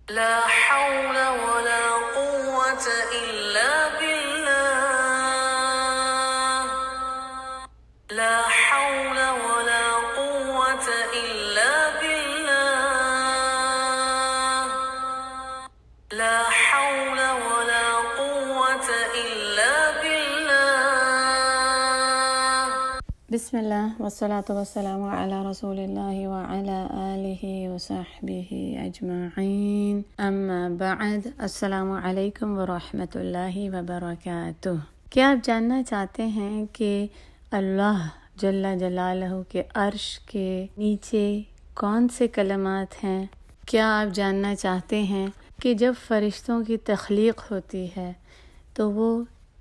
لا حول ولا قوة إلا بالله. لا حول ولا قوة إلا بالله. لا حول ولا قوة إلا بالله. بسم الله والصلاة والسلام على رسول الله وعلى آله وصحبه أجمعين أما بعد السلام علیکم ورحمۃ اللہ وبرکاتہ۔ کیا آپ جاننا چاہتے ہیں کہ اللہ جل جلالہ کے عرش کے نیچے کون سے کلمات ہیں؟ کیا آپ جاننا چاہتے ہیں کہ جب فرشتوں کی تخلیق ہوتی ہے تو وہ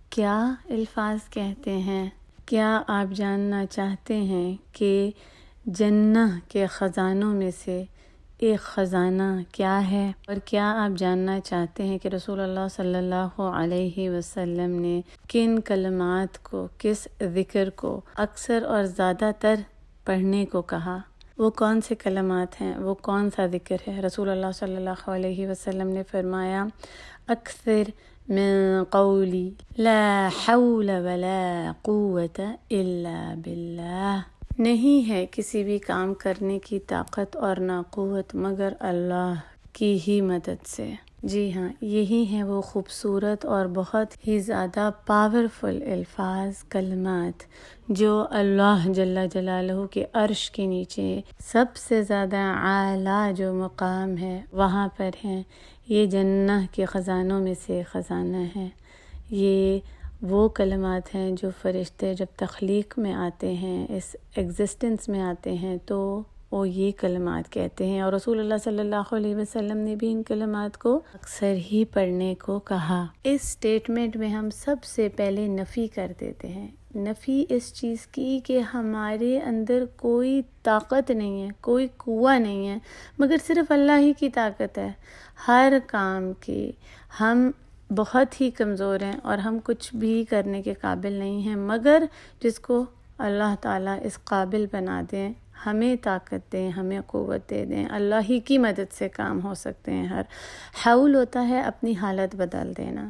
کیا الفاظ کہتے ہیں؟ کیا آپ جاننا چاہتے ہیں کہ جنہ کے خزانوں میں سے ایک خزانہ کیا ہے؟ اور کیا آپ جاننا چاہتے ہیں کہ رسول اللہ صلی اللہ علیہ وسلم نے کن کلمات کو، کس ذکر کو اکثر اور زیادہ تر پڑھنے کو کہا؟ وہ کون سے کلمات ہیں؟ وہ کون سا ذکر ہے؟ رسول اللہ صلی اللہ علیہ وسلم نے فرمایا اکثر من قولی لا حول ولا قوة الا باللہ، نہیں ہے کسی بھی کام کرنے کی طاقت اور نہ قوت مگر اللہ کی ہی مدد سے۔ جی ہاں، یہی ہیں وہ خوبصورت اور بہت ہی زیادہ پاورفل الفاظ، کلمات جو اللہ جل جلالہ کے عرش کے نیچے سب سے زیادہ اعلیٰ جو مقام ہے وہاں پر ہیں۔ یہ جنہ کے خزانوں میں سے خزانہ ہے۔ یہ وہ کلمات ہیں جو فرشتے جب تخلیق میں آتے ہیں، اس ایگزسٹنس میں آتے ہیں تو وہ یہ کلمات کہتے ہیں، اور رسول اللہ صلی اللہ علیہ وسلم نے بھی ان کلمات کو اکثر ہی پڑھنے کو کہا۔ اس سٹیٹمنٹ میں ہم سب سے پہلے نفی کر دیتے ہیں، نفی اس چیز کی کہ ہمارے اندر کوئی طاقت نہیں ہے، کوئی قوہ نہیں ہے، مگر صرف اللہ ہی کی طاقت ہے ہر کام کی۔ ہم بہت ہی کمزور ہیں اور ہم کچھ بھی کرنے کے قابل نہیں ہیں، مگر جس کو اللہ تعالیٰ اس قابل بنا دیں، ہمیں طاقت دیں، ہمیں قوت دے دیں، اللہ ہی کی مدد سے کام ہو سکتے ہیں۔ ہر حول ہوتا ہے اپنی حالت بدل دینا،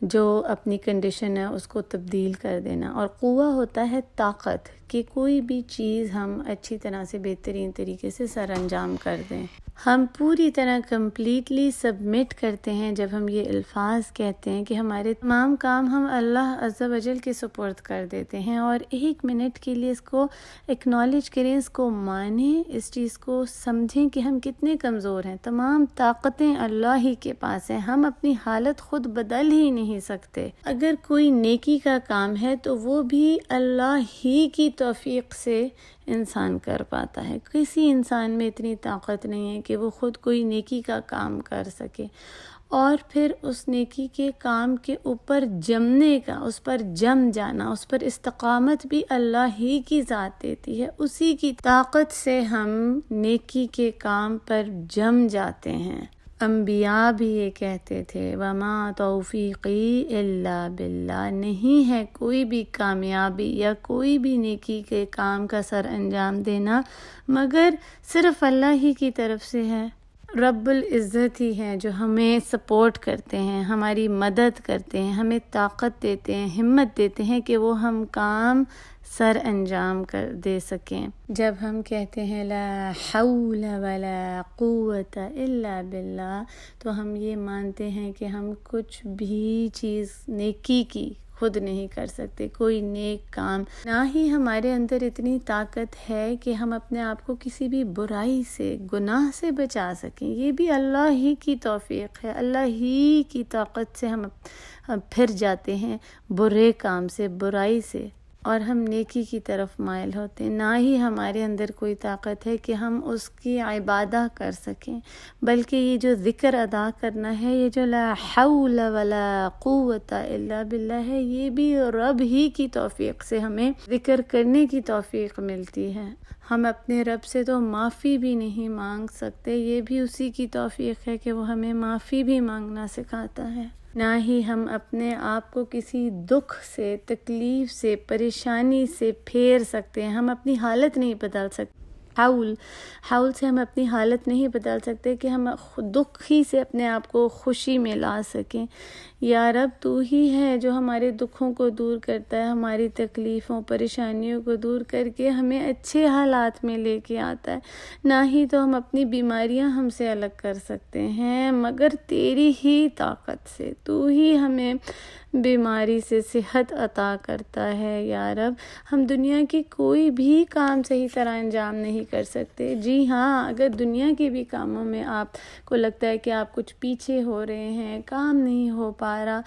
جو اپنی کنڈیشن ہے اس کو تبدیل کر دینا، اور قوہ ہوتا ہے طاقت کہ کوئی بھی چیز ہم اچھی طرح سے بہترین طریقے سے سر انجام کر دیں۔ ہم پوری طرح کمپلیٹلی سبمٹ کرتے ہیں جب ہم یہ الفاظ کہتے ہیں کہ ہمارے تمام کام ہم اللہ عز و جل کے سپرد کر دیتے ہیں، اور ایک منٹ کے لیے اس کو اکنالج کریں، اس کو مانیں، اس چیز کو سمجھیں کہ ہم کتنے کمزور ہیں۔ تمام طاقتیں اللہ ہی کے پاس ہیں، ہم اپنی حالت خود بدل ہی نہیں سکتے۔ اگر کوئی نیکی کا کام ہے تو وہ بھی اللہ ہی کی توفیق سے انسان کر پاتا ہے۔ کسی انسان میں اتنی طاقت نہیں ہے کہ وہ خود کوئی نیکی کا کام کر سکے، اور پھر اس نیکی کے کام کے اوپر جمنے کا، اس پر جم جانا، اس پر استقامت بھی اللہ ہی کی ذات دیتی ہے۔ اسی کی طاقت سے ہم نیکی کے کام پر جم جاتے ہیں۔ انبیاء بھی یہ کہتے تھے وَمَا تَوْفِيقِي إِلَّا بِاللَّهِ، نہیں ہے کوئی بھی کامیابی یا کوئی بھی نیکی کے کام کا سر انجام دینا مگر صرف اللہ ہی کی طرف سے ہے۔ رب العزت ہی ہیں جو ہمیں سپورٹ کرتے ہیں، ہماری مدد کرتے ہیں، ہمیں طاقت دیتے ہیں، ہمت دیتے ہیں کہ وہ ہم کام سر انجام کر دے سکیں۔ جب ہم کہتے ہیں لا حول ولا قوة الا باللہ تو ہم یہ مانتے ہیں کہ ہم کچھ بھی چیز نیکی کی خود نہیں کر سکتے، کوئی نیک کام، نہ ہی ہمارے اندر اتنی طاقت ہے کہ ہم اپنے آپ کو کسی بھی برائی سے، گناہ سے بچا سکیں۔ یہ بھی اللہ ہی کی توفیق ہے، اللہ ہی کی طاقت سے ہم پھر جاتے ہیں برے کام سے، برائی سے، اور ہم نیکی کی طرف مائل ہوتے ہیں۔ نہ ہی ہمارے اندر کوئی طاقت ہے کہ ہم اس کی عبادہ کر سکیں، بلکہ یہ جو ذکر ادا کرنا ہے، یہ جو لا حول ولا قوة الا باللہ ہے، یہ بھی رب ہی کی توفیق سے ہمیں ذکر کرنے کی توفیق ملتی ہے۔ ہم اپنے رب سے تو معافی بھی نہیں مانگ سکتے، یہ بھی اسی کی توفیق ہے کہ وہ ہمیں معافی بھی مانگنا سکھاتا ہے۔ نہ ہی ہم اپنے آپ کو کسی دکھ سے، تکلیف سے، پریشانی سے پھیر سکتے ہیں، ہم اپنی حالت نہیں بدل سکتے۔ حول سے ہم اپنی حالت نہیں بدل سکتے کہ ہم دکھ ہی سے اپنے آپ کو خوشی میں لا سکیں۔ یا رب تو ہی ہے جو ہمارے دکھوں کو دور کرتا ہے، ہماری تکلیفوں پریشانیوں کو دور کر کے ہمیں اچھے حالات میں لے کے آتا ہے۔ نہ ہی تو ہم اپنی بیماریاں ہم سے الگ کر سکتے ہیں مگر تیری ہی طاقت سے، تو ہی ہمیں بیماری سے صحت عطا کرتا ہے۔ یا رب ہم دنیا کی کوئی بھی کام صحیح طرح انجام نہیں کر سکتے۔ جی ہاں، اگر دنیا کے بھی کاموں میں آپ کو لگتا ہے کہ آپ کچھ پیچھے ہو رہے ہیں، کام نہیں ہو پا رہا،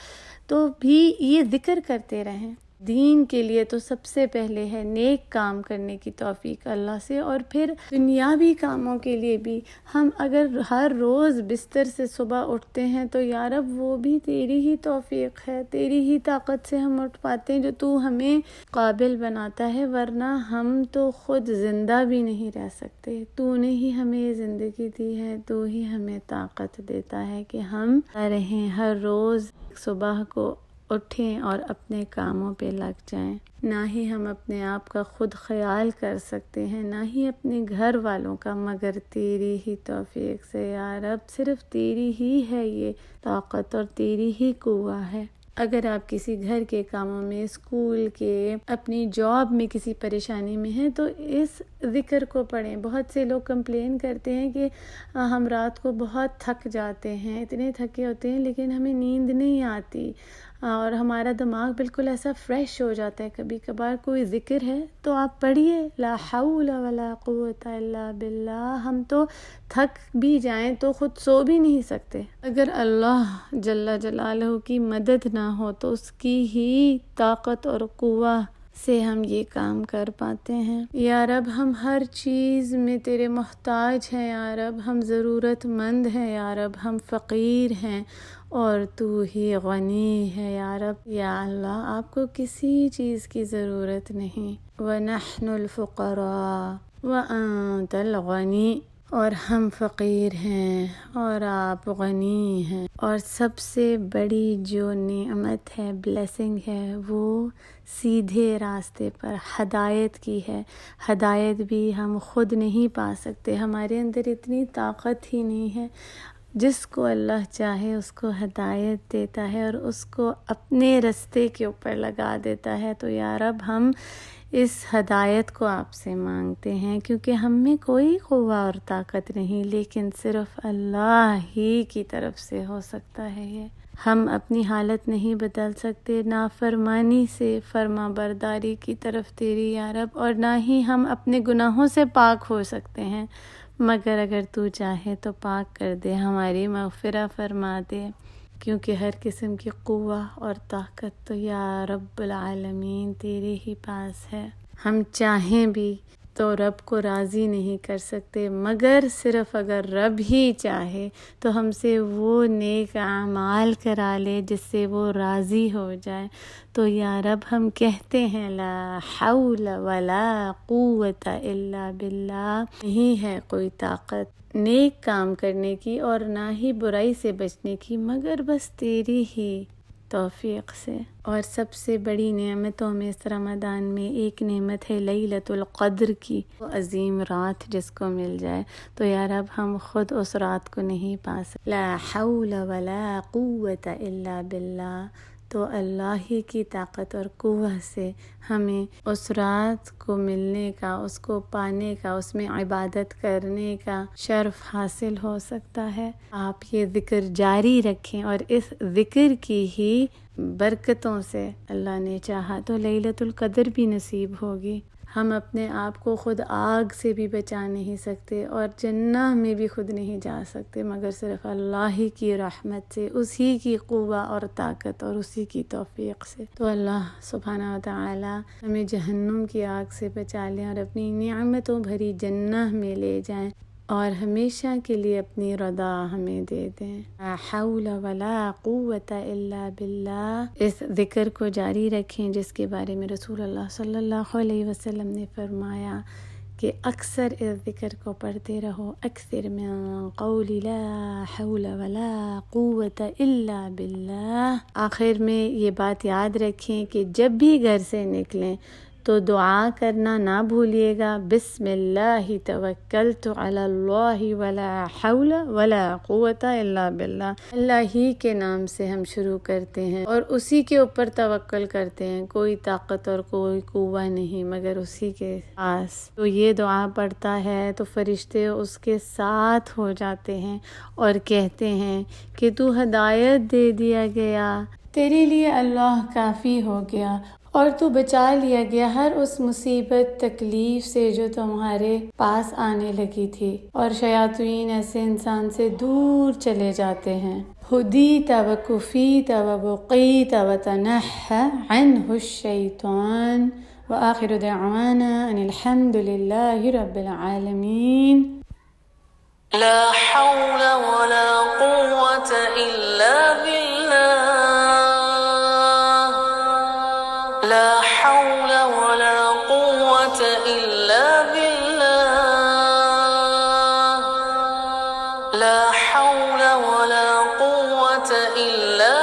تو بھی یہ ذکر کرتے رہیں۔ دین کے لیے تو سب سے پہلے ہے نیک کام کرنے کی توفیق اللہ سے، اور پھر دنیاوی کاموں کے لیے بھی ہم اگر ہر روز بستر سے صبح اٹھتے ہیں تو یا رب وہ بھی تیری ہی توفیق ہے، تیری ہی طاقت سے ہم اٹھ پاتے ہیں جو تو ہمیں قابل بناتا ہے، ورنہ ہم تو خود زندہ بھی نہیں رہ سکتے۔ تو نے ہی ہمیں یہ زندگی دی ہے، تو ہی ہمیں طاقت دیتا ہے کہ ہم رہیں، ہر روز صبح کو اٹھیں اور اپنے کاموں پہ لگ جائیں۔ نہ ہی ہم اپنے آپ کا خود خیال کر سکتے ہیں، نہ ہی اپنے گھر والوں کا، مگر تیری ہی توفیق سے۔ یا رب صرف تیری ہی ہے یہ طاقت اور تیری ہی قوت ہے۔ اگر آپ کسی گھر کے کاموں میں، اسکول کے، اپنی جاب میں کسی پریشانی میں ہیں تو اس ذکر کو پڑھیں۔ بہت سے لوگ کمپلین کرتے ہیں کہ ہم رات کو بہت تھک جاتے ہیں، اتنے تھکے ہوتے ہیں لیکن ہمیں نیند نہیں آتی اور ہمارا دماغ بالکل ایسا فریش ہو جاتا ہے۔ کبھی کبھار کوئی ذکر ہے تو آپ پڑھیے، لا حول ولا قوت الا باللہ۔ ہم تو تھک بھی جائیں تو خود سو بھی نہیں سکتے، اگر اللہ جل جلالہ کی مدد نہ ہو تو اس کی ہی طاقت اور قوت سے ہم یہ کام کر پاتے ہیں۔ یا رب ہم ہر چیز میں تیرے محتاج ہیں، یا رب ہم ضرورت مند ہیں، یا رب ہم فقیر ہیں اور تو ہی غنی ہے۔ یا رب، یا اللہ آپ کو کسی چیز کی ضرورت نہیں۔ وَنَحْنُ الْفُقَرَاءُ وَأَنْتَ الْغَنِي، اور ہم فقیر ہیں اور آپ غنی ہیں، اور سب سے بڑی جو نعمت ہے، بلیسنگ ہے، وہ سیدھے راستے پر ہدایت کی ہے۔ ہدایت بھی ہم خود نہیں پا سکتے، ہمارے اندر اتنی طاقت ہی نہیں ہے۔ جس کو اللہ چاہے اس کو ہدایت دیتا ہے اور اس کو اپنے رستے کے اوپر لگا دیتا ہے۔ تو یا رب ہم اس ہدایت کو آپ سے مانگتے ہیں، کیونکہ ہم میں کوئی قوت اور طاقت نہیں، لیکن صرف اللہ ہی کی طرف سے ہو سکتا ہے یہ۔ ہم اپنی حالت نہیں بدل سکتے، نافرمانی سے فرما برداری کی طرف تیری یا رب، اور نہ ہی ہم اپنے گناہوں سے پاک ہو سکتے ہیں، مگر اگر تو چاہے تو پاک کر دے، ہماری مغفرت فرما دے، کیونکہ ہر قسم کی قوت اور طاقت تو یا رب العالمین تیرے ہی پاس ہے۔ ہم چاہیں بھی تو رب کو راضی نہیں کر سکتے، مگر صرف اگر رب ہی چاہے تو ہم سے وہ نیک اعمال کرا لے جس سے وہ راضی ہو جائے۔ تو یا رب ہم کہتے ہیں لا حول ولا قوت الا باللہ، نہیں ہے کوئی طاقت نیک کام کرنے کی اور نہ ہی برائی سے بچنے کی مگر بس تیری ہی توفیق سے۔ اور سب سے بڑی نعمتوں میں اس رمضان میں ایک نعمت ہے لیلۃ القدر کی، وہ عظیم رات جس کو مل جائے، تو یا رب ہم خود اس رات کو نہیں پا سکتے۔ لا حول ولا قوت الا باللہ، تو اللہ ہی کی طاقت اور قوت سے ہمیں اس رات کو ملنے کا، اس کو پانے کا، اس میں عبادت کرنے کا شرف حاصل ہو سکتا ہے۔ آپ یہ ذکر جاری رکھیں اور اس ذکر کی ہی برکتوں سے اللہ نے چاہا تو لیلۃ القدر بھی نصیب ہوگی۔ ہم اپنے آپ کو خود آگ سے بھی بچا نہیں سکتے اور جنہ میں بھی خود نہیں جا سکتے، مگر صرف اللہ ہی کی رحمت سے، اسی کی قوت اور طاقت اور اسی کی توفیق سے۔ تو اللہ سبحانہ و تعالی ہمیں جہنم کی آگ سے بچا لیں اور اپنی نعمتوں بھری جنہ میں لے جائیں اور ہمیشہ کے لیے اپنی رضا ہمیں دے دیں۔ لا حول ولا قوت الا باللہ، اس ذکر کو جاری رکھیں جس کے بارے میں رسول اللہ صلی اللہ علیہ وسلم نے فرمایا کہ اکثر اس ذکر کو پڑھتے رہو، اکثر من قول لا حول ولا قوت الا باللہ۔ آخر میں یہ بات یاد رکھیں کہ جب بھی گھر سے نکلیں تو دعا کرنا نہ بھولیے گا، بسم اللہ توکلت علی اللہ ولا حول ولا قوت الا باللہ، اللہ ہی کے نام سے ہم شروع کرتے ہیں اور اسی کے اوپر توکل کرتے ہیں، کوئی طاقت اور کوئی قوت نہیں مگر اسی کے پاس۔ تو یہ دعا پڑھتا ہے تو فرشتے اس کے ساتھ ہو جاتے ہیں اور کہتے ہیں کہ تو ہدایت دے دیا گیا، تیرے لیے اللہ کافی ہو گیا اور تو بچا لیا گیا ہر اس مصیبت تکلیف سے جو تمہارے پاس آنے لگی تھی، اور شیاطین ایسے انسان سے دور چلے جاتے ہیں۔ ہدیت وکفیت وبقیت وتنحى عنه الشیطان وآخر دعوانا ان الحمد للہ رب العالمین۔ لا حول ولا قوة إلا بالله لا حول ولا قوة إلا بالله لا حول ولا قوة إلا